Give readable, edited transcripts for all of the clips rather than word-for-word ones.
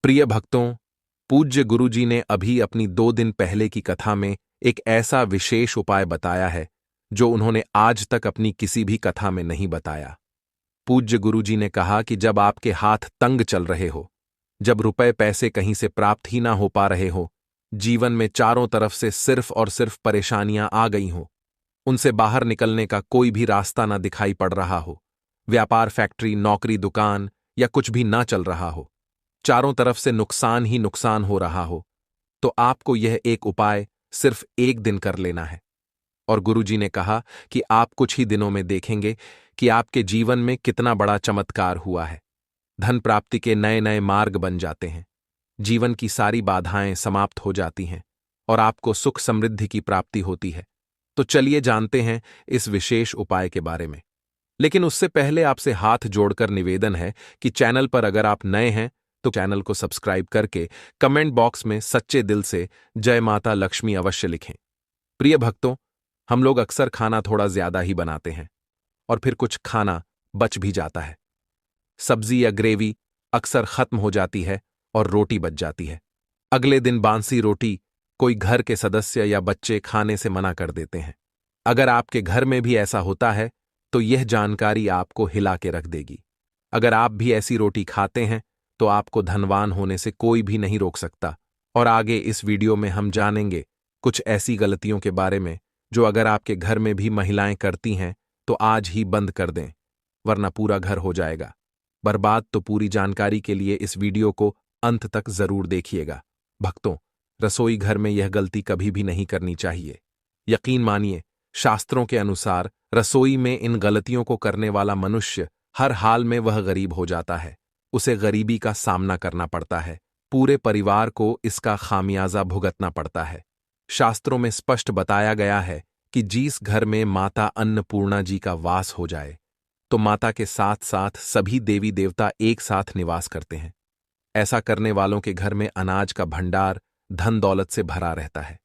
प्रिय भक्तों, पूज्य गुरुजी ने अभी अपनी 2 दिन पहले की कथा में एक ऐसा विशेष उपाय बताया है जो उन्होंने आज तक अपनी किसी भी कथा में नहीं बताया। पूज्य गुरुजी ने कहा कि जब आपके हाथ तंग चल रहे हो, जब रुपए पैसे कहीं से प्राप्त ही ना हो पा रहे हो, जीवन में चारों तरफ से सिर्फ और सिर्फ परेशानियां आ गई हो, उनसे बाहर निकलने का कोई भी रास्ता ना दिखाई पड़ रहा हो, व्यापार, फैक्ट्री, नौकरी, दुकान या कुछ भी ना चल रहा हो, चारों तरफ से नुकसान ही नुकसान हो रहा हो, तो आपको यह एक उपाय सिर्फ 1 दिन कर लेना है। और गुरुजी ने कहा कि आप कुछ ही दिनों में देखेंगे कि आपके जीवन में कितना बड़ा चमत्कार हुआ है। धन प्राप्ति के नए नए मार्ग बन जाते हैं, जीवन की सारी बाधाएं समाप्त हो जाती हैं और आपको सुख समृद्धि की प्राप्ति होती है। तो चलिए जानते हैं इस विशेष उपाय के बारे में। लेकिन उससे पहले आपसे हाथ जोड़कर निवेदन है कि चैनल पर अगर आप नए हैं तो चैनल को सब्सक्राइब करके कमेंट बॉक्स में सच्चे दिल से जय माता लक्ष्मी अवश्य लिखें। प्रिय भक्तों, हम लोग अक्सर खाना थोड़ा ज्यादा ही बनाते हैं और फिर कुछ खाना बच भी जाता है। सब्जी या ग्रेवी अक्सर खत्म हो जाती है और रोटी बच जाती है। अगले दिन बांसी रोटी कोई घर के सदस्य या बच्चे खाने से मना कर देते हैं। अगर आपके घर में भी ऐसा होता है तो यह जानकारी आपको हिला के रख देगी। अगर आप भी ऐसी रोटी खाते हैं तो आपको धनवान होने से कोई भी नहीं रोक सकता। और आगे इस वीडियो में हम जानेंगे कुछ ऐसी गलतियों के बारे में जो अगर आपके घर में भी महिलाएं करती हैं तो आज ही बंद कर दें, वरना पूरा घर हो जाएगा बर्बाद। तो पूरी जानकारी के लिए इस वीडियो को अंत तक जरूर देखिएगा। भक्तों, रसोई घर में यह गलती कभी भी नहीं करनी चाहिए। यकीन मानिए, शास्त्रों के अनुसार रसोई में इन गलतियों को करने वाला मनुष्य हर हाल में वह गरीब हो जाता है। उसे गरीबी का सामना करना पड़ता है, पूरे परिवार को इसका खामियाजा भुगतना पड़ता है। शास्त्रों में स्पष्ट बताया गया है कि जिस घर में माता अन्नपूर्णा जी का वास हो जाए तो माता के साथ साथ सभी देवी देवता एक साथ निवास करते हैं। ऐसा करने वालों के घर में अनाज का भंडार धन दौलत से भरा रहता है।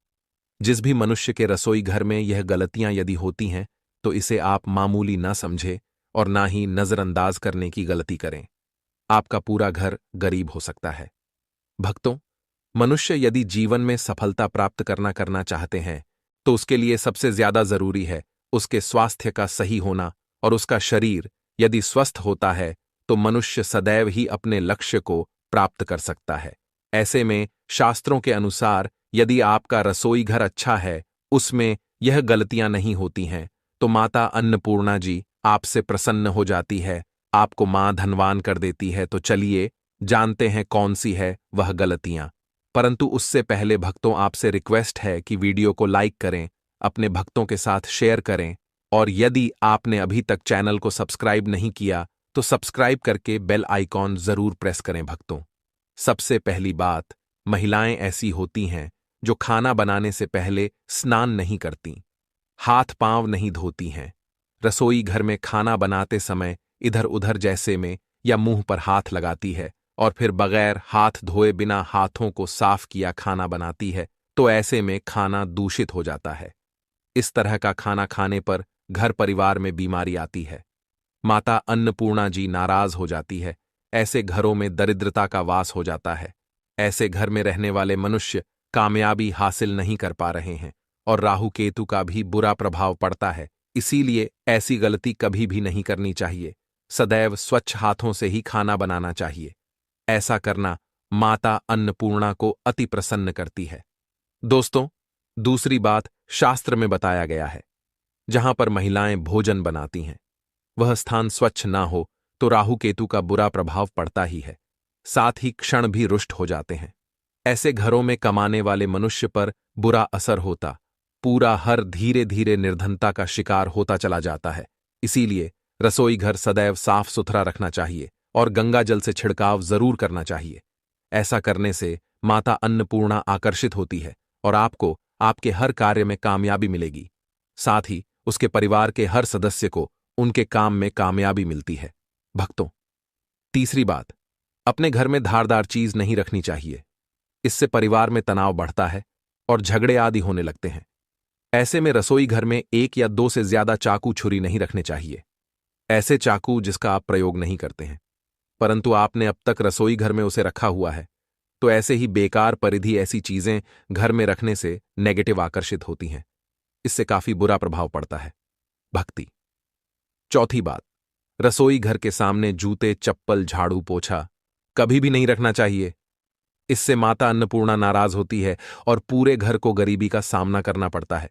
जिस भी मनुष्य के रसोई घर में यह गलतियां यदि होती हैं तो इसे आप मामूली न समझे और ना ही नजरअंदाज करने की गलती करें। आपका पूरा घर गरीब हो सकता है। भक्तों, मनुष्य यदि जीवन में सफलता प्राप्त करना चाहते हैं तो उसके लिए सबसे ज्यादा जरूरी है उसके स्वास्थ्य का सही होना। और उसका शरीर यदि स्वस्थ होता है तो मनुष्य सदैव ही अपने लक्ष्य को प्राप्त कर सकता है। ऐसे में शास्त्रों के अनुसार यदि आपका रसोई घर अच्छा है, उसमें यह गलतियां नहीं होती हैं, तो माता अन्नपूर्णा जी आपसे प्रसन्न हो जाती है, आपको मां धनवान कर देती है। तो चलिए जानते हैं कौन सी है वह गलतियां। परंतु उससे पहले भक्तों, आपसे रिक्वेस्ट है कि वीडियो को लाइक करें, अपने भक्तों के साथ शेयर करें और यदि आपने अभी तक चैनल को सब्सक्राइब नहीं किया तो सब्सक्राइब करके बेल आइकॉन जरूर प्रेस करें। भक्तों, सबसे पहली बात, महिलाएं ऐसी होती हैं जो खाना बनाने से पहले स्नान नहीं करती, हाथ पांव नहीं धोती हैं, रसोई घर में खाना बनाते समय इधर उधर जैसे में या मुंह पर हाथ लगाती है और फिर बगैर हाथ धोए बिना हाथों को साफ किया खाना बनाती है। तो ऐसे में खाना दूषित हो जाता है। इस तरह का खाना खाने पर घर परिवार में बीमारी आती है। माता अन्नपूर्णा जी नाराज हो जाती है। ऐसे घरों में दरिद्रता का वास हो जाता है। ऐसे घर में रहने वाले मनुष्य कामयाबी हासिल नहीं कर पा रहे हैं और राहु केतु का भी बुरा प्रभाव पड़ता है। इसीलिए ऐसी गलती कभी भी नहीं करनी चाहिए। सदैव स्वच्छ हाथों से ही खाना बनाना चाहिए। ऐसा करना माता अन्नपूर्णा को अति प्रसन्न करती है। दोस्तों, दूसरी बात, शास्त्र में बताया गया है जहां पर महिलाएं भोजन बनाती हैं वह स्थान स्वच्छ ना हो तो राहु केतु का बुरा प्रभाव पड़ता ही है, साथ ही क्षण भी रुष्ट हो जाते हैं। ऐसे घरों में कमाने वाले मनुष्य पर बुरा असर होता, पूरा हर धीरे धीरे निर्धनता का शिकार होता चला जाता है। इसीलिए रसोई घर सदैव साफ सुथरा रखना चाहिए और गंगा जल से छिड़काव जरूर करना चाहिए। ऐसा करने से माता अन्नपूर्णा आकर्षित होती है और आपको आपके हर कार्य में कामयाबी मिलेगी। साथ ही उसके परिवार के हर सदस्य को उनके काम में कामयाबी मिलती है। भक्तों, तीसरी बात, अपने घर में धारदार चीज नहीं रखनी चाहिए। इससे परिवार में तनाव बढ़ता है और झगड़े आदि होने लगते हैं। ऐसे में रसोई घर में 1 या 2 से ज्यादा चाकू छुरी नहीं रखने चाहिए। ऐसे चाकू जिसका आप प्रयोग नहीं करते हैं परंतु आपने अब तक रसोई घर में उसे रखा हुआ है, तो ऐसे ही बेकार परिधि ऐसी चीजें घर में रखने से नेगेटिव आकर्षित होती हैं। इससे काफी बुरा प्रभाव पड़ता है। भक्ति। चौथी बात, रसोई घर के सामने जूते, चप्पल, झाड़ू, पोछा कभी भी नहीं रखना चाहिए। इससे माता अन्नपूर्णा नाराज होती है और पूरे घर को गरीबी का सामना करना पड़ता है।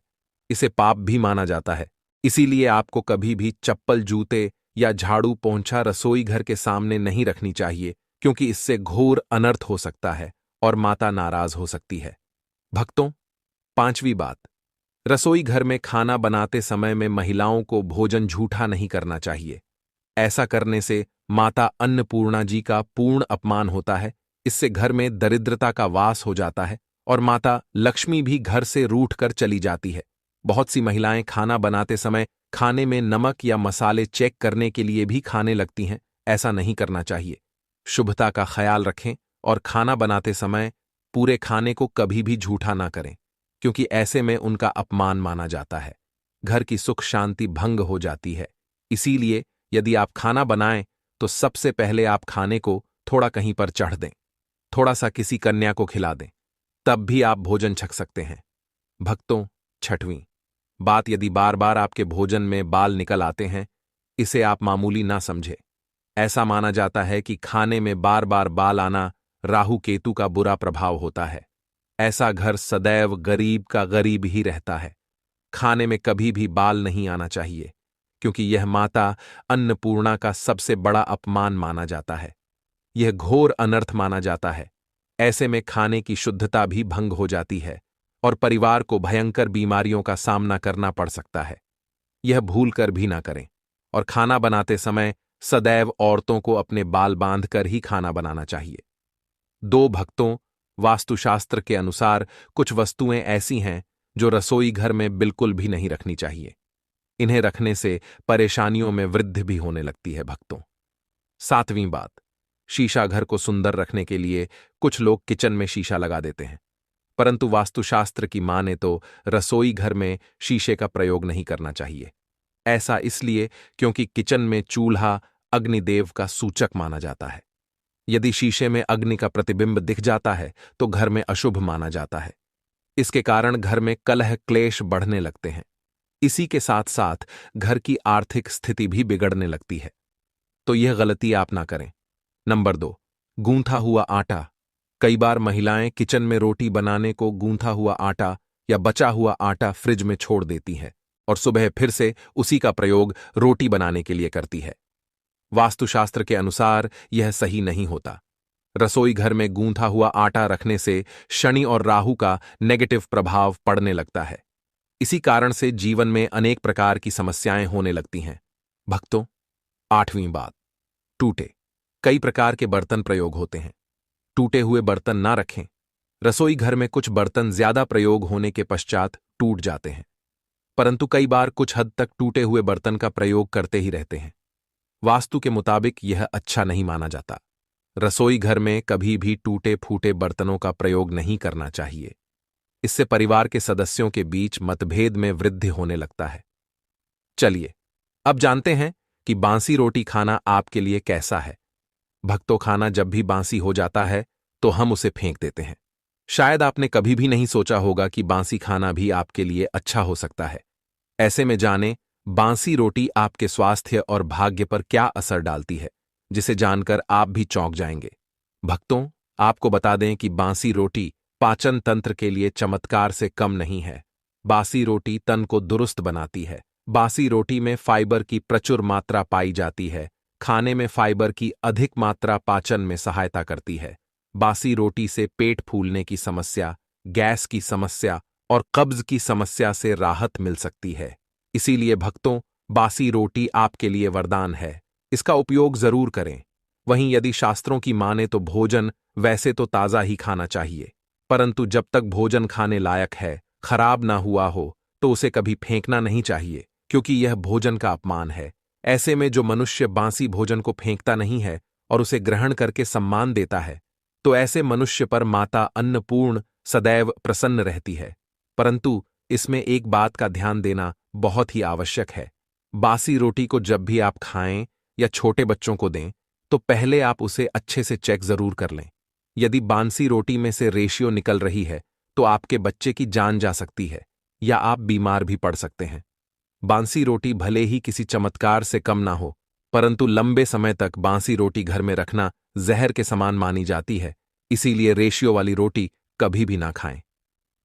इसे पाप भी माना जाता है। इसीलिए आपको कभी भी चप्पल, जूते या झाड़ू, पोंछा रसोई घर के सामने नहीं रखनी चाहिए, क्योंकि इससे घोर अनर्थ हो सकता है और माता नाराज हो सकती है। भक्तों, पांचवी बात, रसोई घर में खाना बनाते समय में महिलाओं को भोजन झूठा नहीं करना चाहिए। ऐसा करने से माता अन्नपूर्णा जी का पूर्ण अपमान होता है। इससे घर में दरिद्रता का वास हो जाता है और माता लक्ष्मी भी घर से रूठ कर चली जाती है। बहुत सी महिलाएं खाना बनाते समय खाने में नमक या मसाले चेक करने के लिए भी खाने लगती हैं। ऐसा नहीं करना चाहिए। शुभता का ख्याल रखें और खाना बनाते समय पूरे खाने को कभी भी झूठा ना करें, क्योंकि ऐसे में उनका अपमान माना जाता है। घर की सुख शांति भंग हो जाती है। इसीलिए यदि आप खाना बनाएं तो सबसे पहले आप खाने को थोड़ा कहीं पर चढ़ दें, थोड़ा सा किसी कन्या को खिला दें, तब भी आप भोजन छक सकते हैं। भक्तों, छठवीं बात, यदि बार बार आपके भोजन में बाल निकल आते हैं, इसे आप मामूली ना समझें। ऐसा माना जाता है कि खाने में बार बार बाल आना राहु केतु का बुरा प्रभाव होता है। ऐसा घर सदैव गरीब का गरीब ही रहता है। खाने में कभी भी बाल नहीं आना चाहिए, क्योंकि यह माता अन्नपूर्णा का सबसे बड़ा अपमान माना जाता है। यह घोर अनर्थ माना जाता है। ऐसे में खाने की शुद्धता भी भंग हो जाती है और परिवार को भयंकर बीमारियों का सामना करना पड़ सकता है। यह भूल कर भी ना करें और खाना बनाते समय सदैव औरतों को अपने बाल बांधकर ही खाना बनाना चाहिए। दो भक्तों, वास्तुशास्त्र के अनुसार कुछ वस्तुएं ऐसी हैं जो रसोई घर में बिल्कुल भी नहीं रखनी चाहिए। इन्हें रखने से परेशानियों में वृद्धि भी होने लगती है। भक्तों, सातवीं बात, शीशा घर को सुंदर रखने के लिए कुछ लोग किचन में शीशा लगा देते हैं, परंतु वास्तुशास्त्र की माने तो रसोई घर में शीशे का प्रयोग नहीं करना चाहिए। ऐसा इसलिए क्योंकि किचन में चूल्हा अग्निदेव का सूचक माना जाता है। यदि शीशे में अग्नि का प्रतिबिंब दिख जाता है तो घर में अशुभ माना जाता है। इसके कारण घर में कलह क्लेश बढ़ने लगते हैं। इसी के साथ साथ घर की आर्थिक स्थिति भी बिगड़ने लगती है। तो यह गलती आप ना करें। नंबर 2, गूंथा हुआ आटा। कई बार महिलाएं किचन में रोटी बनाने को गूंथा हुआ आटा या बचा हुआ आटा फ्रिज में छोड़ देती हैं और सुबह फिर से उसी का प्रयोग रोटी बनाने के लिए करती है। वास्तुशास्त्र के अनुसार यह सही नहीं होता। रसोई घर में गूंथा हुआ आटा रखने से शनि और राहु का नेगेटिव प्रभाव पड़ने लगता है। इसी कारण से जीवन में अनेक प्रकार की समस्याएं होने लगती हैं। भक्तों, आठवीं बात, टूटे। कई प्रकार के बर्तन प्रयोग होते हैं। टूटे हुए बर्तन ना रखें। रसोई घर में कुछ बर्तन ज्यादा प्रयोग होने के पश्चात टूट जाते हैं, परंतु कई बार कुछ हद तक टूटे हुए बर्तन का प्रयोग करते ही रहते हैं। वास्तु के मुताबिक यह अच्छा नहीं माना जाता। रसोई घर में कभी भी टूटे फूटे बर्तनों का प्रयोग नहीं करना चाहिए। इससे परिवार के सदस्यों के बीच मतभेद में वृद्धि होने लगता है। चलिए अब जानते हैं कि बांसी रोटी खाना आपके लिए कैसा है। भक्तों, खाना जब भी बांसी हो जाता है तो हम उसे फेंक देते हैं। शायद आपने कभी भी नहीं सोचा होगा कि बांसी खाना भी आपके लिए अच्छा हो सकता है। ऐसे में जाने बांसी रोटी आपके स्वास्थ्य और भाग्य पर क्या असर डालती है, जिसे जानकर आप भी चौंक जाएंगे। भक्तों, आपको बता दें कि बांसी रोटी पाचन तंत्र के लिए चमत्कार से कम नहीं है। बासी रोटी तन को दुरुस्त बनाती है। बासी रोटी में फाइबर की प्रचुर मात्रा पाई जाती है। खाने में फाइबर की अधिक मात्रा पाचन में सहायता करती है। बासी रोटी से पेट फूलने की समस्या, गैस की समस्या और कब्ज की समस्या से राहत मिल सकती है। इसीलिए भक्तों, बासी रोटी आपके लिए वरदान है। इसका उपयोग जरूर करें। वहीं यदि शास्त्रों की माने तो भोजन वैसे तो ताज़ा ही खाना चाहिए, परंतु जब तक भोजन खाने लायक है, खराब ना हुआ हो, तो उसे कभी फेंकना नहीं चाहिए, क्योंकि यह भोजन का अपमान है। ऐसे में जो मनुष्य बासी भोजन को फेंकता नहीं है और उसे ग्रहण करके सम्मान देता है, तो ऐसे मनुष्य पर माता अन्नपूर्ण सदैव प्रसन्न रहती है। परंतु इसमें एक बात का ध्यान देना बहुत ही आवश्यक है। बासी रोटी को जब भी आप खाएं या छोटे बच्चों को दें, तो पहले आप उसे अच्छे से चेक जरूर कर लें। यदि बांसी रोटी में से रेशियो निकल रही है तो आपके बच्चे की जान जा सकती है या आप बीमार भी पड़ सकते हैं। बांसी रोटी भले ही किसी चमत्कार से कम ना हो, परंतु लंबे समय तक बांसी रोटी घर में रखना जहर के समान मानी जाती है, इसीलिए रेशियो वाली रोटी कभी भी ना खाएं।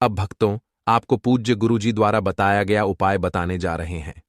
अब भक्तों, आपको पूज्य गुरुजी द्वारा बताया गया उपाय बताने जा रहे हैं।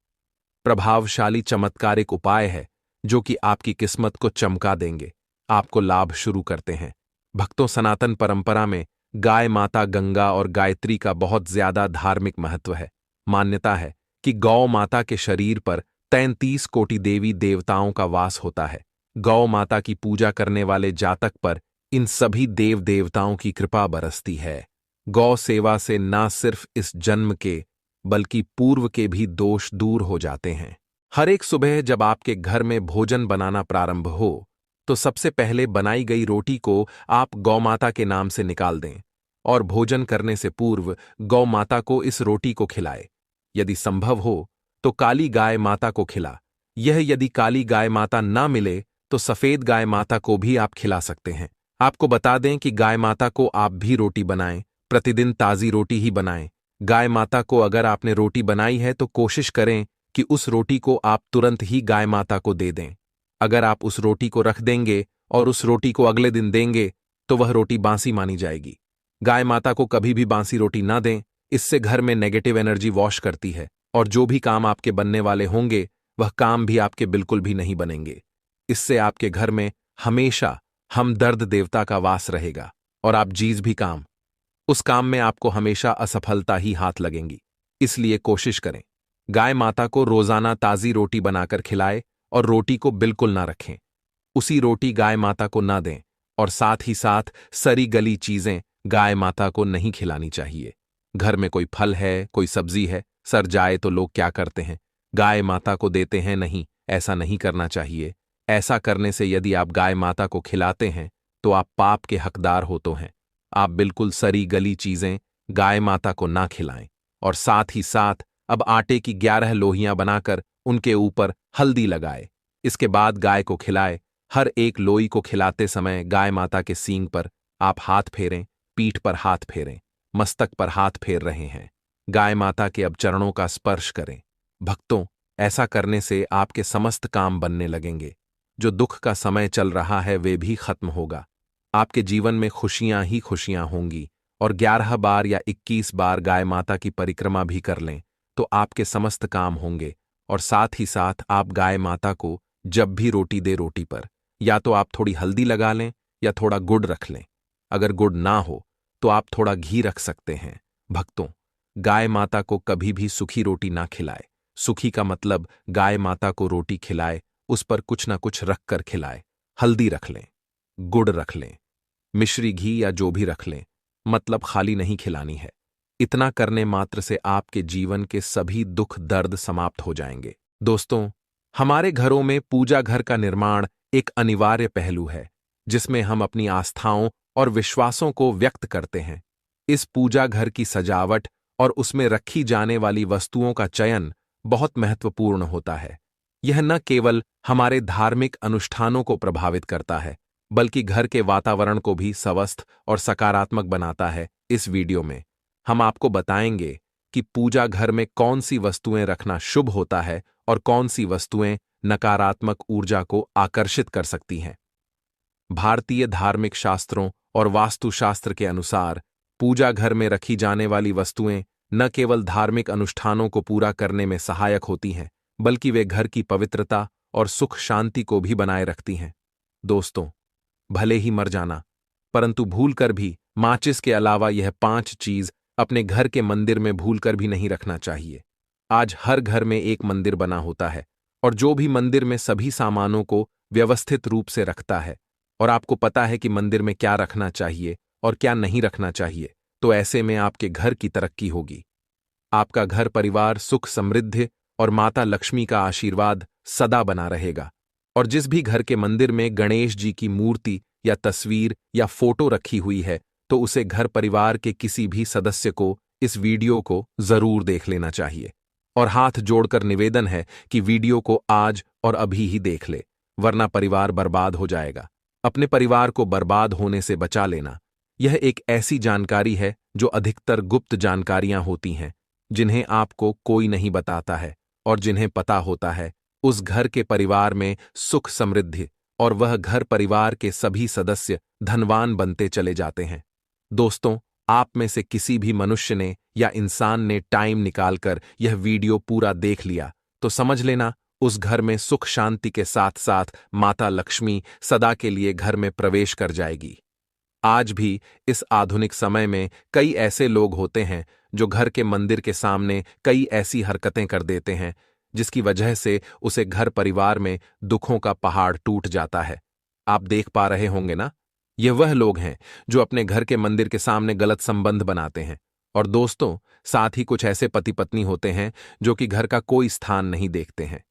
प्रभावशाली चमत्कारिक उपाय है जो कि आपकी किस्मत को चमका देंगे, आपको लाभ शुरू करते हैं। भक्तों, सनातन परंपरा में गाय माता गंगा और गायत्री का बहुत ज्यादा धार्मिक महत्व है। मान्यता है कि गौ माता के शरीर पर 33 कोटि देवी देवताओं का वास होता है। गौ माता की पूजा करने वाले जातक पर इन सभी देव देवताओं की कृपा बरसती है। गौ सेवा से न सिर्फ इस जन्म के बल्कि पूर्व के भी दोष दूर हो जाते हैं। हर एक सुबह जब आपके घर में भोजन बनाना प्रारंभ हो तो सबसे पहले बनाई गई रोटी को आप गौमाता के नाम से निकाल दें और भोजन करने से पूर्व गौ माता को इस रोटी को खिलाए। यदि संभव हो तो काली गाय माता को खिला। यह यदि काली गाय माता ना मिले तो सफेद गाय माता को भी आप खिला सकते हैं। आपको बता दें कि गाय माता को आप भी रोटी बनाएं, प्रतिदिन ताजी रोटी ही बनाएं। गाय माता को अगर आपने रोटी बनाई है तो कोशिश करें कि उस रोटी को आप तुरंत ही गाय माता को दे दें। अगर आप उस रोटी को रख देंगे और उस रोटी को अगले दिन देंगे तो वह रोटी बासी मानी जाएगी। गाय माता को कभी भी बासी रोटी ना दें, इससे घर में नेगेटिव एनर्जी वॉश करती है और जो भी काम आपके बनने वाले होंगे वह काम भी आपके बिल्कुल भी नहीं बनेंगे। इससे आपके घर में हमेशा हमदर्द देवता का वास रहेगा और आप जिस भी काम उस काम में आपको हमेशा असफलता ही हाथ लगेंगी। इसलिए कोशिश करें गाय माता को रोजाना ताजी रोटी बनाकर खिलाए और रोटी को बिल्कुल ना रखें। उसी रोटी गाय माता को ना दें और साथ ही साथ सड़ी गली चीजें गाय माता को नहीं खिलानी चाहिए। घर में कोई फल है, कोई सब्जी है, सड़ जाए तो लोग क्या करते हैं, गाय माता को देते हैं। नहीं, ऐसा नहीं करना चाहिए। ऐसा करने से यदि आप गाय माता को खिलाते हैं तो आप पाप के हकदार होते हैं। आप बिल्कुल सड़ी गली चीजें गाय माता को ना खिलाएं और साथ ही साथ अब आटे की 11 लोहियां बनाकर उनके ऊपर हल्दी लगाए। इसके बाद गाय को खिलाए। हर एक लोई को खिलाते समय गाय माता के सींग पर आप हाथ फेरें, पीठ पर हाथ फेरें, मस्तक पर हाथ फेर रहे हैं। गाय माता के अब चरणों का स्पर्श करें। भक्तों, ऐसा करने से आपके समस्त काम बनने लगेंगे। जो दुख का समय चल रहा है वे भी खत्म होगा। आपके जीवन में खुशियां ही खुशियां होंगी और 11 बार या 21 बार गाय माता की परिक्रमा भी कर लें तो आपके समस्त काम होंगे। और साथ ही साथ आप गाय माता को जब भी रोटी दे रोटी पर या तो आप थोड़ी हल्दी लगा लें या थोड़ा गुड़ रख लें। अगर गुड़ ना हो तो आप थोड़ा घी रख सकते हैं। भक्तों, गाय माता को कभी भी सूखी रोटी ना खिलाए। सूखी का मतलब गाय माता को रोटी खिलाए, उस पर कुछ ना कुछ रख कर खिलाए। हल्दी रख लें, गुड़ रख लें, मिश्री घी या जो भी रख लें, मतलब खाली नहीं खिलानी है। इतना करने मात्र से आपके जीवन के सभी दुख दर्द समाप्त हो जाएंगे। दोस्तों, हमारे घरों में पूजा घर का निर्माण एक अनिवार्य पहलू है जिसमें हम अपनी आस्थाओं और विश्वासों को व्यक्त करते हैं। इस पूजा घर की सजावट और उसमें रखी जाने वाली वस्तुओं का चयन बहुत महत्वपूर्ण होता है। यह न केवल हमारे धार्मिक अनुष्ठानों को प्रभावित करता है बल्कि घर के वातावरण को भी स्वस्थ और सकारात्मक बनाता है। इस वीडियो में हम आपको बताएंगे कि पूजा घर में कौन सी वस्तुएं रखना शुभ होता है और कौन सी वस्तुएं नकारात्मक ऊर्जा को आकर्षित कर सकती हैं। भारतीय धार्मिक शास्त्रों और वास्तुशास्त्र के अनुसार पूजा घर में रखी जाने वाली वस्तुएं न केवल धार्मिक अनुष्ठानों को पूरा करने में सहायक होती हैं बल्कि वे घर की पवित्रता और सुख शांति को भी बनाए रखती हैं। दोस्तों, भले ही मर जाना परंतु भूलकर भी माचिस के अलावा यह 5 चीज अपने घर के मंदिर में भूलकर भी नहीं रखना चाहिए। आज हर घर में एक मंदिर बना होता है और जो भी मंदिर में सभी सामानों को व्यवस्थित रूप से रखता है और आपको पता है कि मंदिर में क्या रखना चाहिए और क्या नहीं रखना चाहिए, तो ऐसे में आपके घर की तरक्की होगी। आपका घर परिवार सुख समृद्धि और माता लक्ष्मी का आशीर्वाद सदा बना रहेगा। और जिस भी घर के मंदिर में गणेश जी की मूर्ति या तस्वीर या फोटो रखी हुई है तो उसे घर परिवार के किसी भी सदस्य को इस वीडियो को जरूर देख लेना चाहिए। और हाथ जोड़कर निवेदन है कि वीडियो को आज और अभी ही देख ले, वरना परिवार बर्बाद हो जाएगा। अपने परिवार को बर्बाद होने से बचा लेना, यह एक ऐसी जानकारी है जो अधिकतर गुप्त जानकारियां होती हैं, जिन्हें आपको कोई नहीं बताता है, और जिन्हें पता होता है उस घर के परिवार में सुख समृद्धि, और वह घर परिवार के सभी सदस्य धनवान बनते चले जाते हैं। दोस्तों, आप में से किसी भी मनुष्य ने या इंसान ने टाइम निकालकर यह वीडियो पूरा देख लिया तो समझ लेना उस घर में सुख शांति के साथ साथ माता लक्ष्मी सदा के लिए घर में प्रवेश कर जाएगी। आज भी इस आधुनिक समय में कई ऐसे लोग होते हैं जो घर के मंदिर के सामने कई ऐसी हरकतें कर देते हैं जिसकी वजह से उसे घर परिवार में दुखों का पहाड़ टूट जाता है। आप देख पा रहे होंगे ना, ये वह लोग हैं जो अपने घर के मंदिर के सामने गलत संबंध बनाते हैं। और दोस्तों, साथ ही कुछ ऐसे पति पत्नी होते हैं जो कि घर का कोई स्थान नहीं देखते हैं।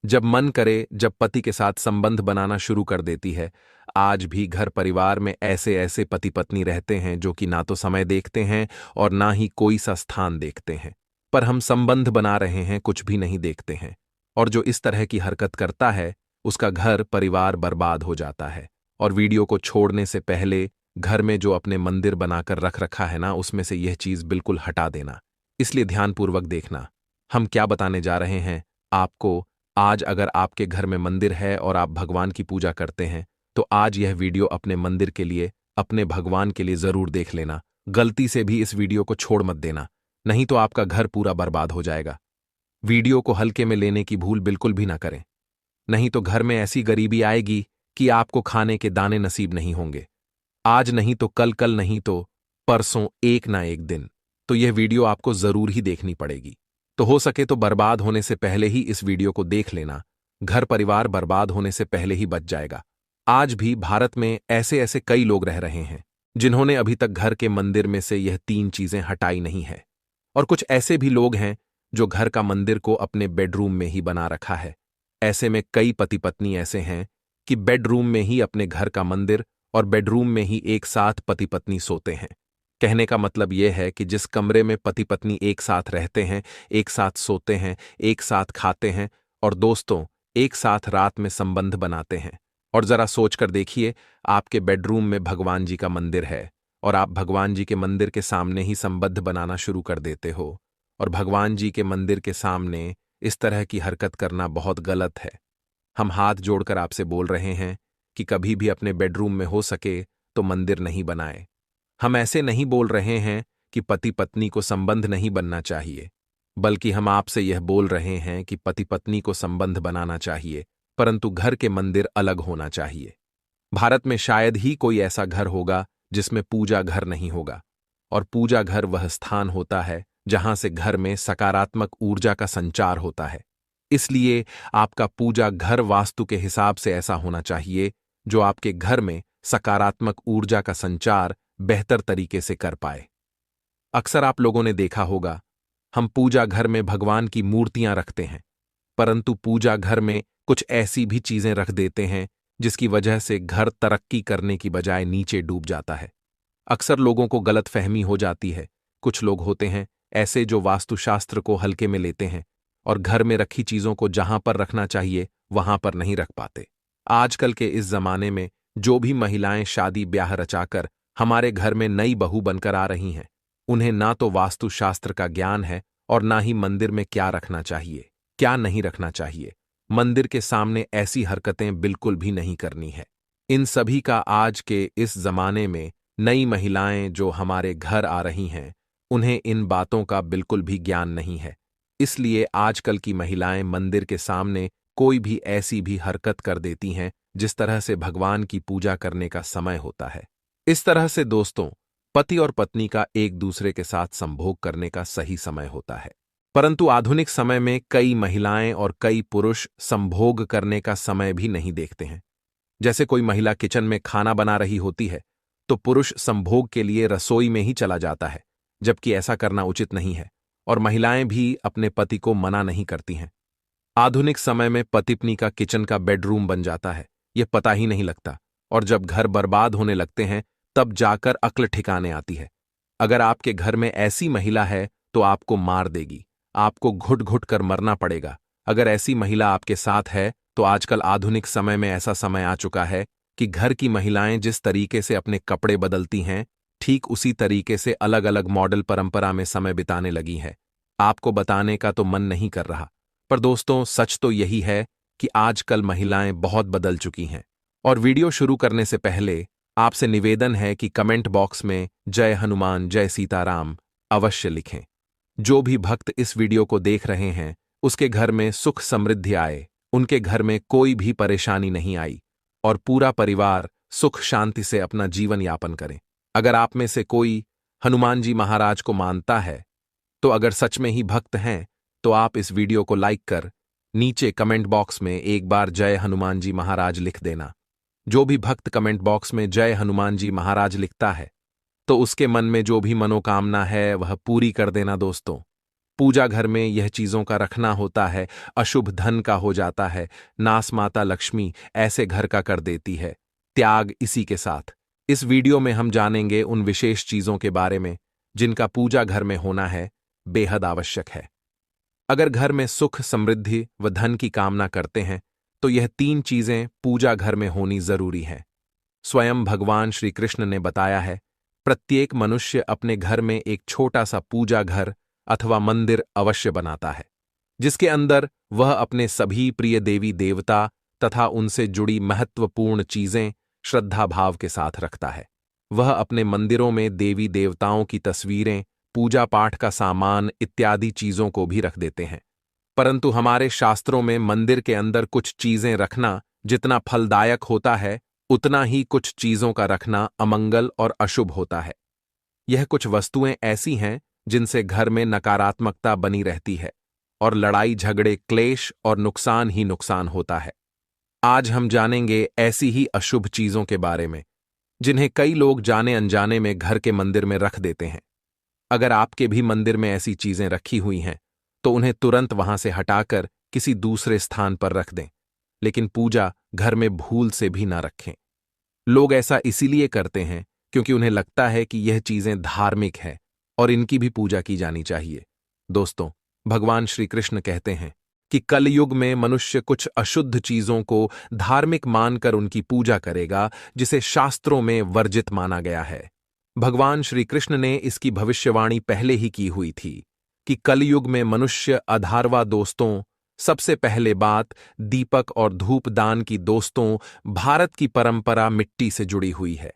जब मन करे जब पति के साथ संबंध बनाना शुरू कर देती है। आज भी घर परिवार में ऐसे ऐसे पति पत्नी रहते हैं जो कि ना तो समय देखते हैं और ना ही कोई सा स्थान देखते हैं, पर हम संबंध बना रहे हैं कुछ भी नहीं देखते हैं। और जो इस तरह की हरकत करता है उसका घर परिवार बर्बाद हो जाता है। और वीडियो को छोड़ने से पहले घर में जो अपने मंदिर बनाकर रख रखा है ना, उसमें से यह चीज बिल्कुल हटा देना। इसलिए ध्यानपूर्वक देखना हम क्या बताने जा रहे हैं आपको। आज अगर आपके घर में मंदिर है और आप भगवान की पूजा करते हैं तो आज यह वीडियो अपने मंदिर के लिए, अपने भगवान के लिए जरूर देख लेना। गलती से भी इस वीडियो को छोड़ मत देना, नहीं तो आपका घर पूरा बर्बाद हो जाएगा। वीडियो को हल्के में लेने की भूल बिल्कुल भी ना करें, नहीं तो घर में ऐसी गरीबी आएगी कि आपको खाने के दाने नसीब नहीं होंगे। आज नहीं तो कल, कल नहीं तो परसों, एक ना एक दिन तो यह वीडियो आपको जरूर ही देखनी पड़ेगी। तो हो सके तो बर्बाद होने से पहले ही इस वीडियो को देख लेना, घर परिवार बर्बाद होने से पहले ही बच जाएगा। आज भी भारत में ऐसे ऐसे कई लोग रह रहे हैं जिन्होंने अभी तक घर के मंदिर में से यह 3 चीजें हटाई नहीं है। और कुछ ऐसे भी लोग हैं जो घर का मंदिर को अपने बेडरूम में ही बना रखा है। ऐसे में कई पति पत्नी ऐसे हैं कि बेडरूम में ही अपने घर का मंदिर और बेडरूम में ही एक साथ पति पत्नी सोते हैं। कहने का मतलब यह है कि जिस कमरे में पति पत्नी एक साथ रहते हैं, एक साथ सोते हैं, एक साथ खाते हैं और दोस्तों एक साथ रात में संबंध बनाते हैं। और जरा सोचकर देखिए, आपके बेडरूम में भगवान जी का मंदिर है और आप भगवान जी के मंदिर के सामने ही संबंध बनाना शुरू कर देते हो। और भगवान जी के मंदिर के सामने इस तरह की हरकत करना बहुत गलत है। हम हाथ जोड़कर आपसे बोल रहे हैं कि कभी भी अपने बेडरूम में हो सके तो मंदिर नहीं बनाए। हम ऐसे नहीं बोल रहे हैं कि पति पत्नी को संबंध नहीं बनना चाहिए, बल्कि हम आपसे यह बोल रहे हैं कि पति पत्नी को संबंध बनाना चाहिए, परंतु घर के मंदिर अलग होना चाहिए। भारत में शायद ही कोई ऐसा घर होगा जिसमें पूजा घर नहीं होगा। और पूजा घर वह स्थान होता है जहां से घर में सकारात्मक ऊर्जा का संचार होता है। इसलिए आपका पूजा घर वास्तु के हिसाब से ऐसा होना चाहिए जो आपके घर में सकारात्मक ऊर्जा का संचार बेहतर तरीके से कर पाए। अक्सर आप लोगों ने देखा होगा, हम पूजा घर में भगवान की मूर्तियां रखते हैं, परंतु पूजा घर में कुछ ऐसी भी चीजें रख देते हैं जिसकी वजह से घर तरक्की करने की बजाय नीचे डूब जाता है। अक्सर लोगों को गलतफहमी हो जाती है। कुछ लोग होते हैं ऐसे जो वास्तुशास्त्र को हल्के में लेते हैं और घर में रखी चीजों को जहां पर रखना चाहिए वहां पर नहीं रख पाते। आजकल के इस जमाने में जो भी महिलाएं शादी ब्याह रचाकर हमारे घर में नई बहू बनकर आ रही हैं, उन्हें ना तो वास्तुशास्त्र का ज्ञान है और ना ही मंदिर में क्या रखना चाहिए, क्या नहीं रखना चाहिए। मंदिर के सामने ऐसी हरकतें बिल्कुल भी नहीं करनी है। इन सभी का आज के इस जमाने में नई महिलाएं जो हमारे घर आ रही हैं, उन्हें इन बातों का बिल्कुल भी ज्ञान नहीं है। इसलिए आजकल की महिलाएं मंदिर के सामने कोई भी ऐसी भी हरकत कर देती हैं जिस तरह से भगवान की पूजा करने का समय होता है। इस तरह से दोस्तों, पति और पत्नी का एक दूसरे के साथ संभोग करने का सही समय होता है। परंतु आधुनिक समय में कई महिलाएं और कई पुरुष संभोग करने का समय भी नहीं देखते हैं। जैसे कोई महिला किचन में खाना बना रही होती है तो पुरुष संभोग के लिए रसोई में ही चला जाता है, जबकि ऐसा करना उचित नहीं है। और महिलाएं भी अपने पति को मना नहीं करती हैं। आधुनिक समय में पति पत्नी का किचन का बेडरूम बन जाता है, यह पता ही नहीं लगता। और जब घर बर्बाद होने लगते हैं तब जाकर अक्ल ठिकाने आती है। अगर आपके घर में ऐसी महिला है तो आपको मार देगी, आपको घुट घुट कर मरना पड़ेगा। अगर ऐसी महिला आपके साथ है तो आजकल आधुनिक समय में ऐसा समय आ चुका है कि घर की महिलाएं जिस तरीके से अपने कपड़े बदलती हैं, ठीक उसी तरीके से अलग अलग मॉडल परंपरा में समय बिताने लगी हैं। आपको बताने का तो मन नहीं कर रहा, पर दोस्तों सच तो यही है कि आजकल महिलाएं बहुत बदल चुकी हैं। और वीडियो शुरू करने से पहले आपसे निवेदन है कि कमेंट बॉक्स में जय हनुमान जय सीताराम अवश्य लिखें। जो भी भक्त इस वीडियो को देख रहे हैं उसके घर में सुख समृद्धि आए, उनके घर में कोई भी परेशानी नहीं आई और पूरा परिवार सुख शांति से अपना जीवन यापन करें। अगर आप में से कोई हनुमान जी महाराज को मानता है, तो अगर सच में ही भक्त हैं तो आप इस वीडियो को लाइक कर नीचे कमेंट बॉक्स में एक बार जय हनुमान जी महाराज लिख देना। जो भी भक्त कमेंट बॉक्स में जय हनुमान जी महाराज लिखता है तो उसके मन में जो भी मनोकामना है वह पूरी कर देना। दोस्तों, पूजा घर में यह चीजों का रखना होता है, अशुभ धन का हो जाता है, नास माता लक्ष्मी ऐसे घर का कर देती है। त्याग इसी के साथ इस वीडियो में हम जानेंगे उन विशेष चीजों के बारे में जिनका पूजा घर में होना है बेहद आवश्यक है। अगर घर में सुख समृद्धि व धन की कामना करते हैं तो यह 3 चीजें पूजा घर में होनी जरूरी हैं। स्वयं भगवान श्री कृष्ण ने बताया है, प्रत्येक मनुष्य अपने घर में एक छोटा सा पूजा घर अथवा मंदिर अवश्य बनाता है, जिसके अंदर वह अपने सभी प्रिय देवी देवता तथा उनसे जुड़ी महत्वपूर्ण चीजें श्रद्धा भाव के साथ रखता है। वह अपने मंदिरों में देवी देवताओं की तस्वीरें, पूजा पाठ का सामान इत्यादि चीजों को भी रख देते हैं। परंतु हमारे शास्त्रों में मंदिर के अंदर कुछ चीजें रखना जितना फलदायक होता है, उतना ही कुछ चीजों का रखना अमंगल और अशुभ होता है। यह कुछ वस्तुएं ऐसी हैं जिनसे घर में नकारात्मकता बनी रहती है और लड़ाई झगड़े क्लेश और नुकसान ही नुकसान होता है। आज हम जानेंगे ऐसी ही अशुभ चीजों के बारे में जिन्हें कई लोग जाने अनजाने में घर के मंदिर में रख देते हैं। अगर आपके भी मंदिर में ऐसी चीजें रखी हुई हैं तो उन्हें तुरंत वहां से हटाकर किसी दूसरे स्थान पर रख दें, लेकिन पूजा घर में भूल से भी ना रखें। लोग ऐसा इसीलिए करते हैं क्योंकि उन्हें लगता है कि यह चीजें धार्मिक हैं और इनकी भी पूजा की जानी चाहिए। दोस्तों, भगवान श्री कृष्ण कहते हैं कि कलयुग में मनुष्य कुछ अशुद्ध चीजों को धार्मिक मानकर उनकी पूजा करेगा, जिसे शास्त्रों में वर्जित माना गया है। भगवान श्री कृष्ण ने इसकी भविष्यवाणी पहले ही की हुई थी कि कलयुग में मनुष्य अधार्वा दोस्तों, सबसे पहले बात दीपक और धूपदान की दोस्तों, भारत की परंपरा मिट्टी से जुड़ी हुई है।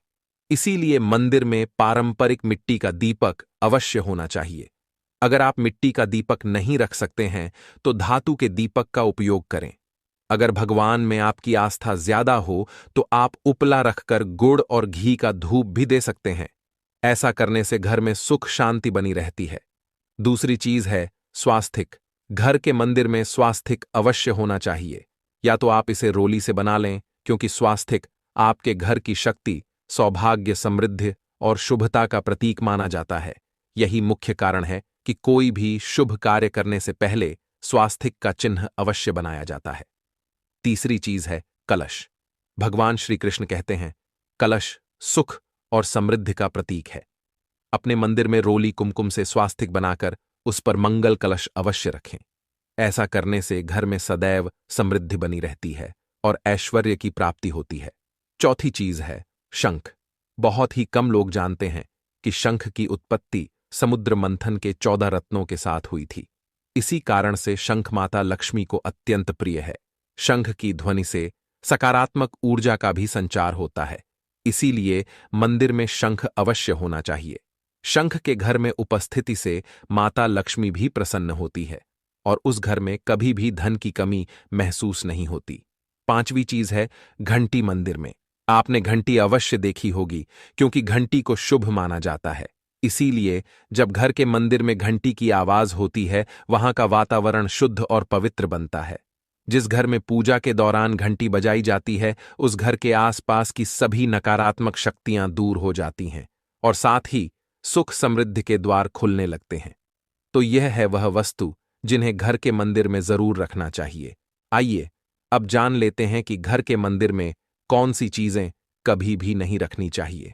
इसीलिए मंदिर में पारंपरिक मिट्टी का दीपक अवश्य होना चाहिए। अगर आप मिट्टी का दीपक नहीं रख सकते हैं तो धातु के दीपक का उपयोग करें। अगर भगवान में आपकी आस्था ज्यादा हो तो आप उपला रखकर गुड़ और घी का धूप भी दे सकते हैं। ऐसा करने से घर में सुख शांति बनी रहती है। दूसरी चीज है स्वास्तिक। घर के मंदिर में स्वास्तिक अवश्य होना चाहिए। या तो आप इसे रोली से बना लें, क्योंकि स्वास्तिक आपके घर की शक्ति, सौभाग्य, समृद्धि और शुभता का प्रतीक माना जाता है। यही मुख्य कारण है कि कोई भी शुभ कार्य करने से पहले स्वास्तिक का चिन्ह अवश्य बनाया जाता है। तीसरी चीज है कलश। भगवान श्री कृष्ण कहते हैं, कलश सुख और समृद्धि का प्रतीक है। अपने मंदिर में रोली कुमकुम से स्वास्तिक बनाकर उस पर मंगल कलश अवश्य रखें। ऐसा करने से घर में सदैव समृद्धि बनी रहती है और ऐश्वर्य की प्राप्ति होती है। चौथी चीज है शंख। बहुत ही कम लोग जानते हैं कि शंख की उत्पत्ति समुद्र मंथन के 14 रत्नों के साथ हुई थी। इसी कारण से शंख माता लक्ष्मी को अत्यंत प्रिय है। शंख की ध्वनि से सकारात्मक ऊर्जा का भी संचार होता है। इसीलिए मंदिर में शंख अवश्य होना चाहिए। शंख के घर में उपस्थिति से माता लक्ष्मी भी प्रसन्न होती है और उस घर में कभी भी धन की कमी महसूस नहीं होती। पांचवी चीज है घंटी। मंदिर में आपने घंटी अवश्य देखी होगी, क्योंकि घंटी को शुभ माना जाता है। इसीलिए जब घर के मंदिर में घंटी की आवाज होती है, वहां का वातावरण शुद्ध और पवित्र बनता है। जिस घर में पूजा के दौरान घंटी बजाई जाती है, उस घर के आसपास की सभी नकारात्मक शक्तियां दूर हो जाती हैं और साथ ही सुख समृद्धि के द्वार खुलने लगते हैं। तो यह है वह वस्तु जिन्हें घर के मंदिर में जरूर रखना चाहिए। आइए अब जान लेते हैं कि घर के मंदिर में कौन सी चीजें कभी भी नहीं रखनी चाहिए।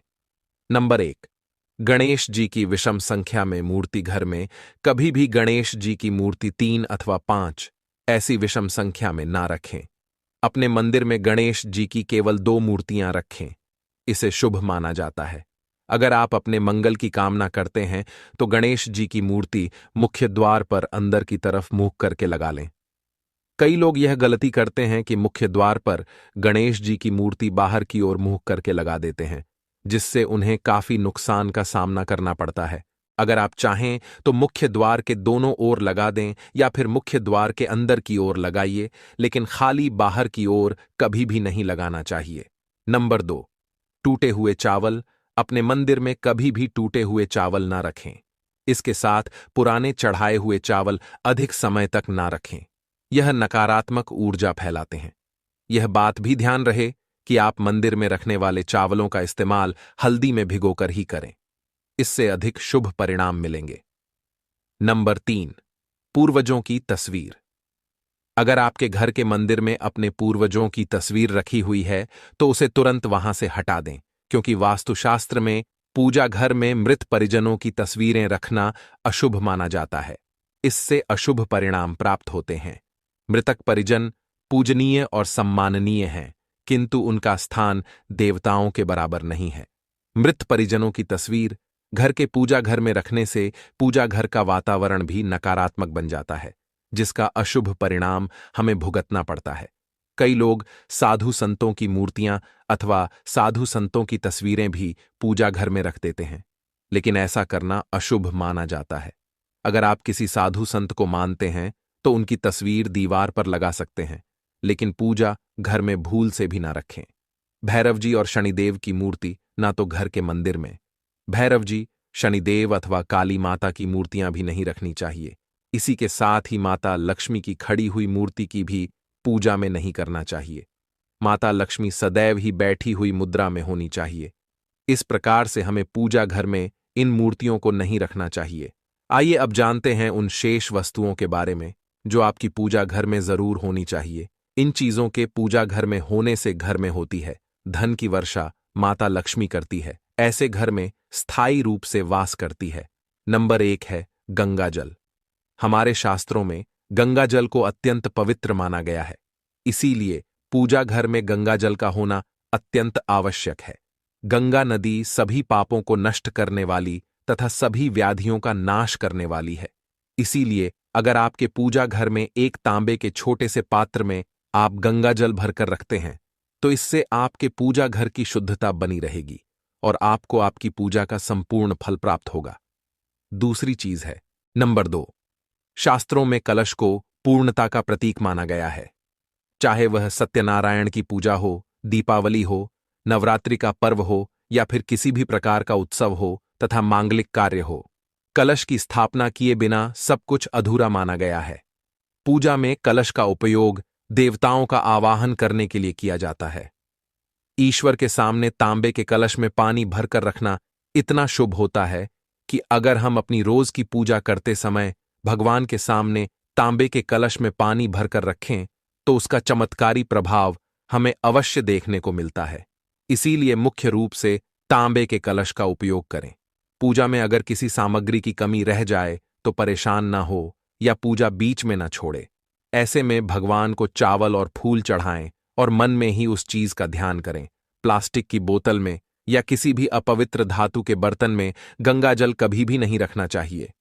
नंबर 1, गणेश जी की विषम संख्या में मूर्ति। घर में कभी भी गणेश जी की मूर्ति 3 अथवा 5 ऐसी विषम संख्या में ना रखें। अपने मंदिर में गणेश जी की केवल 2 मूर्तियां रखें। इसे शुभ माना जाता है। अगर आप अपने मंगल की कामना करते हैं तो गणेश जी की मूर्ति मुख्य द्वार पर अंदर की तरफ मुंह करके लगा लें। कई लोग यह गलती करते हैं कि मुख्य द्वार पर गणेश जी की मूर्ति बाहर की ओर मुंह करके लगा देते हैं, जिससे उन्हें काफी नुकसान का सामना करना पड़ता है। अगर आप चाहें तो मुख्य द्वार के दोनों ओर लगा दें या फिर मुख्य द्वार के अंदर की ओर लगाइए, लेकिन खाली बाहर की ओर कभी भी नहीं लगाना चाहिए। नंबर 2, टूटे हुए चावल। अपने मंदिर में कभी भी टूटे हुए चावल ना रखें। इसके साथ पुराने चढ़ाए हुए चावल अधिक समय तक ना रखें। यह नकारात्मक ऊर्जा फैलाते हैं। यह बात भी ध्यान रहे कि आप मंदिर में रखने वाले चावलों का इस्तेमाल हल्दी में भिगोकर ही करें। इससे अधिक शुभ परिणाम मिलेंगे। नंबर 3, पूर्वजों की तस्वीर। अगर आपके घर के मंदिर में अपने पूर्वजों की तस्वीर रखी हुई है तो उसे तुरंत वहां से हटा दें, क्योंकि वास्तुशास्त्र में पूजा घर में मृत परिजनों की तस्वीरें रखना अशुभ माना जाता है। इससे अशुभ परिणाम प्राप्त होते हैं। मृतक परिजन पूजनीय और सम्माननीय हैं, किंतु उनका स्थान देवताओं के बराबर नहीं है। मृत परिजनों की तस्वीर घर के पूजा घर में रखने से पूजा घर का वातावरण भी नकारात्मक बन जाता है, जिसका अशुभ परिणाम हमें भुगतना पड़ता है। कई लोग साधु संतों की मूर्तियां अथवा साधु संतों की तस्वीरें भी पूजा घर में रख देते हैं, लेकिन ऐसा करना अशुभ माना जाता है। अगर आप किसी साधु संत को मानते हैं तो उनकी तस्वीर दीवार पर लगा सकते हैं, लेकिन पूजा घर में भूल से भी ना रखें। भैरव जी और शनिदेव की मूर्ति ना तो घर के मंदिर में। भैरव जी, शनिदेव अथवा काली माता की मूर्तियां भी नहीं रखनी चाहिए। इसी के साथ ही माता लक्ष्मी की खड़ी हुई मूर्ति की भी पूजा में नहीं करना चाहिए। माता लक्ष्मी सदैव ही बैठी हुई मुद्रा में होनी चाहिए। इस प्रकार से हमें पूजा घर में इन मूर्तियों को नहीं रखना चाहिए। आइए अब जानते हैं उन शेष वस्तुओं के बारे में जो आपकी पूजा घर में जरूर होनी चाहिए। इन चीजों के पूजा घर में होने से घर में होती है धन की वर्षा माता लक्ष्मी करती है, ऐसे घर में स्थायी रूप से वास करती है। नंबर 1 है गंगा जल। हमारे शास्त्रों में गंगा जल को अत्यंत पवित्र माना गया है, इसीलिए पूजा घर में गंगा जल का होना अत्यंत आवश्यक है। गंगा नदी सभी पापों को नष्ट करने वाली तथा सभी व्याधियों का नाश करने वाली है। इसीलिए अगर आपके पूजा घर में एक तांबे के छोटे से पात्र में आप गंगा जल भरकर रखते हैं तो इससे आपके पूजा घर की शुद्धता बनी रहेगी और आपको आपकी पूजा का संपूर्ण फल प्राप्त होगा। दूसरी चीज है नंबर 2, शास्त्रों में कलश को पूर्णता का प्रतीक माना गया है। चाहे वह सत्यनारायण की पूजा हो, दीपावली हो, नवरात्रि का पर्व हो या फिर किसी भी प्रकार का उत्सव हो तथा मांगलिक कार्य हो, कलश की स्थापना किए बिना सब कुछ अधूरा माना गया है। पूजा में कलश का उपयोग देवताओं का आवाहन करने के लिए किया जाता है। ईश्वर के सामने तांबे के कलश में पानी भरकर रखना इतना शुभ होता है कि अगर हम अपनी रोज की पूजा करते समय भगवान के सामने तांबे के कलश में पानी भरकर रखें तो उसका चमत्कारी प्रभाव हमें अवश्य देखने को मिलता है। इसीलिए मुख्य रूप से तांबे के कलश का उपयोग करें। पूजा में अगर किसी सामग्री की कमी रह जाए तो परेशान ना हो या पूजा बीच में ना छोड़े। ऐसे में भगवान को चावल और फूल चढ़ाएं और मन में ही उस चीज का ध्यान करें। प्लास्टिक की बोतल में या किसी भी अपवित्र धातु के बर्तन में गंगा जल कभी भी नहीं रखना चाहिए।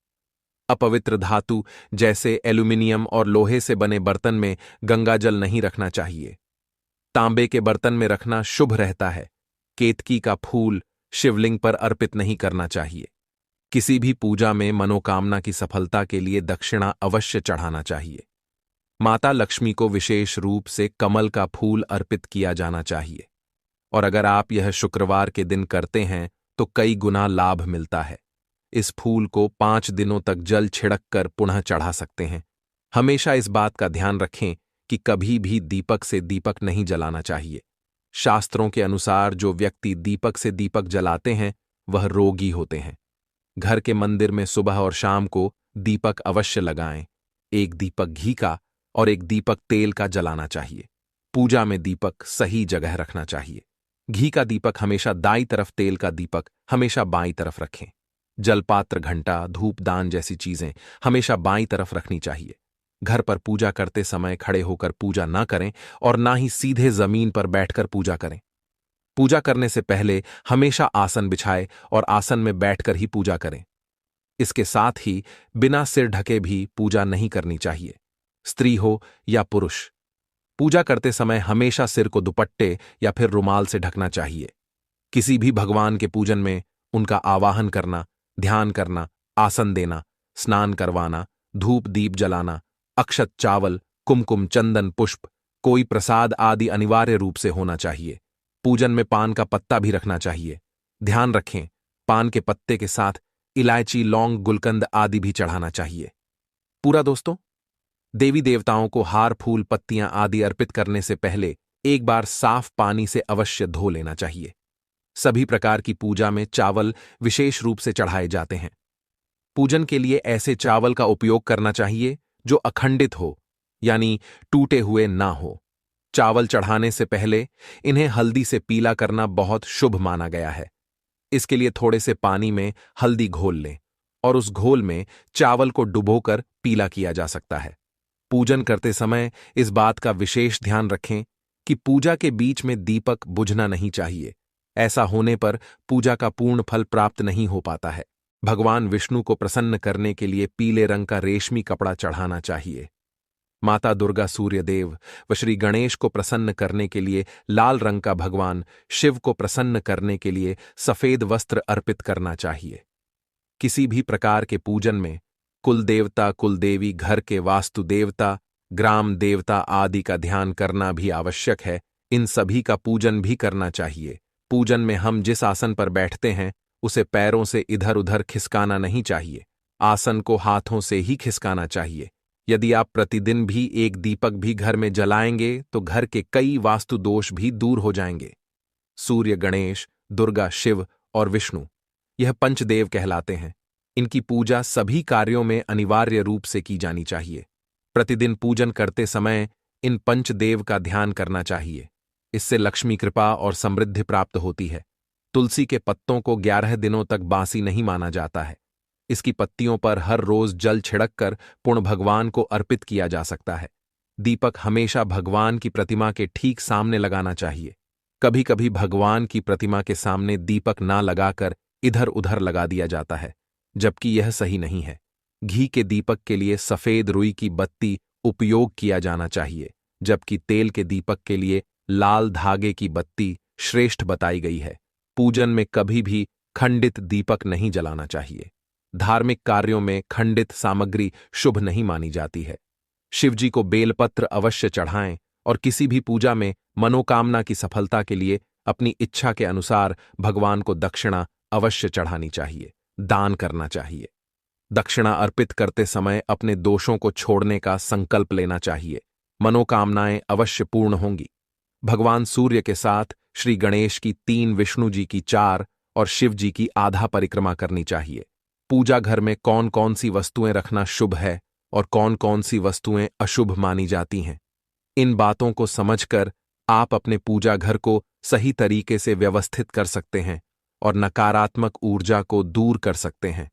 अपवित्र धातु जैसे एल्यूमिनियम और लोहे से बने बर्तन में गंगा जल नहीं रखना चाहिए। तांबे के बर्तन में रखना शुभ रहता है। केतकी का फूल शिवलिंग पर अर्पित नहीं करना चाहिए। किसी भी पूजा में मनोकामना की सफलता के लिए दक्षिणा अवश्य चढ़ाना चाहिए। माता लक्ष्मी को विशेष रूप से कमल का फूल अर्पित किया जाना चाहिए और अगर आप यह शुक्रवार के दिन करते हैं तो कई गुना लाभ मिलता है। इस फूल को 5 दिनों तक जल छिड़क कर पुनः चढ़ा सकते हैं। हमेशा इस बात का ध्यान रखें कि कभी भी दीपक से दीपक नहीं जलाना चाहिए। शास्त्रों के अनुसार जो व्यक्ति दीपक से दीपक जलाते हैं वह रोगी होते हैं। घर के मंदिर में सुबह और शाम को दीपक अवश्य लगाएं। एक दीपक घी का और एक दीपक तेल का जलाना चाहिए। पूजा में दीपक सही जगह रखना चाहिए। घी का दीपक हमेशा दाईं तरफ, तेल का दीपक हमेशा बाईं तरफ रखें। जलपात्र, घंटा, धूपदान जैसी चीजें हमेशा बाईं तरफ रखनी चाहिए। घर पर पूजा करते समय खड़े होकर पूजा न करें और ना ही सीधे जमीन पर बैठकर पूजा करें। पूजा करने से पहले हमेशा आसन बिछाए और आसन में बैठकर ही पूजा करें। इसके साथ ही बिना सिर ढके भी पूजा नहीं करनी चाहिए, स्त्री हो या पुरुष। पूजा करते समय हमेशा सिर को दुपट्टे या फिर रुमाल से ढकना चाहिए। किसी भी भगवान के पूजन में उनका आवाहन करना, ध्यान करना, आसन देना, स्नान करवाना, धूप दीप जलाना, अक्षत चावल, कुमकुम, चंदन, पुष्प, कोई प्रसाद आदि अनिवार्य रूप से होना चाहिए। पूजन में पान का पत्ता भी रखना चाहिए। ध्यान रखें, पान के पत्ते के साथ इलायची, लौंग, गुलकंद आदि भी चढ़ाना चाहिए। पूरा दोस्तों, देवी देवताओं को हार, फूल, पत्तियां आदि अर्पित करने से पहले एक बार साफ पानी से अवश्य धो लेना चाहिए। सभी प्रकार की पूजा में चावल विशेष रूप से चढ़ाए जाते हैं। पूजन के लिए ऐसे चावल का उपयोग करना चाहिए जो अखंडित हो, यानी टूटे हुए ना हो। चावल चढ़ाने से पहले इन्हें हल्दी से पीला करना बहुत शुभ माना गया है। इसके लिए थोड़े से पानी में हल्दी घोल लें और उस घोल में चावल को डुबोकर पीला किया जा सकता है। पूजन करते समय इस बात का विशेष ध्यान रखें कि पूजा के बीच में दीपक बुझना नहीं चाहिए। ऐसा होने पर पूजा का पूर्ण फल प्राप्त नहीं हो पाता है। भगवान विष्णु को प्रसन्न करने के लिए पीले रंग का रेशमी कपड़ा चढ़ाना चाहिए। माता दुर्गा, सूर्य देव व श्री गणेश को प्रसन्न करने के लिए लाल रंग का, भगवान शिव को प्रसन्न करने के लिए सफेद वस्त्र अर्पित करना चाहिए। किसी भी प्रकार के पूजन में कुल देवता, कुल देवी, घर के वास्तु देवता, ग्राम देवता आदि का ध्यान करना भी आवश्यक है। इन सभी का पूजन भी करना चाहिए। पूजन में हम जिस आसन पर बैठते हैं उसे पैरों से इधर उधर खिसकाना नहीं चाहिए। आसन को हाथों से ही खिसकाना चाहिए। यदि आप प्रतिदिन भी एक दीपक भी घर में जलाएंगे तो घर के कई वास्तु दोष भी दूर हो जाएंगे। सूर्य, गणेश, दुर्गा, शिव और विष्णु यह पंचदेव कहलाते हैं। इनकी पूजा सभी कार्यों में अनिवार्य रूप से की जानी चाहिए। प्रतिदिन पूजन करते समय इन पंचदेव का ध्यान करना चाहिए। इससे लक्ष्मी कृपा और समृद्धि प्राप्त होती है। तुलसी के पत्तों को 11 दिनों तक बासी नहीं माना जाता है। इसकी पत्तियों पर हर रोज जल छिड़क कर पुण्य भगवान को अर्पित किया जा सकता है। दीपक हमेशा भगवान की प्रतिमा के ठीक सामने लगाना चाहिए। कभी कभी भगवान की प्रतिमा के सामने दीपक ना लगाकर इधर उधर लगा दिया जाता है, जबकि यह सही नहीं है। घी के दीपक के लिए सफेद रुई की बत्ती उपयोग किया जाना चाहिए, जबकि तेल के दीपक के लिए लाल धागे की बत्ती श्रेष्ठ बताई गई है। पूजन में कभी भी खंडित दीपक नहीं जलाना चाहिए। धार्मिक कार्यों में खंडित सामग्री शुभ नहीं मानी जाती है। शिवजी को बेलपत्र अवश्य चढ़ाएं और किसी भी पूजा में मनोकामना की सफलता के लिए अपनी इच्छा के अनुसार भगवान को दक्षिणा अवश्य चढ़ानी चाहिए, दान करना चाहिए। दक्षिणा अर्पित करते समय अपने दोषों को छोड़ने का संकल्प लेना चाहिए। मनोकामनाएं अवश्य पूर्ण होंगी। भगवान सूर्य के साथ श्री गणेश की 3, विष्णु जी की 4 और शिव जी की आधा परिक्रमा करनी चाहिए। पूजा घर में कौन कौन सी वस्तुएं रखना शुभ है और कौन कौन सी वस्तुएं अशुभ मानी जाती हैं, इन बातों को समझकर आप अपने पूजा घर को सही तरीके से व्यवस्थित कर सकते हैं और नकारात्मक ऊर्जा को दूर कर सकते हैं।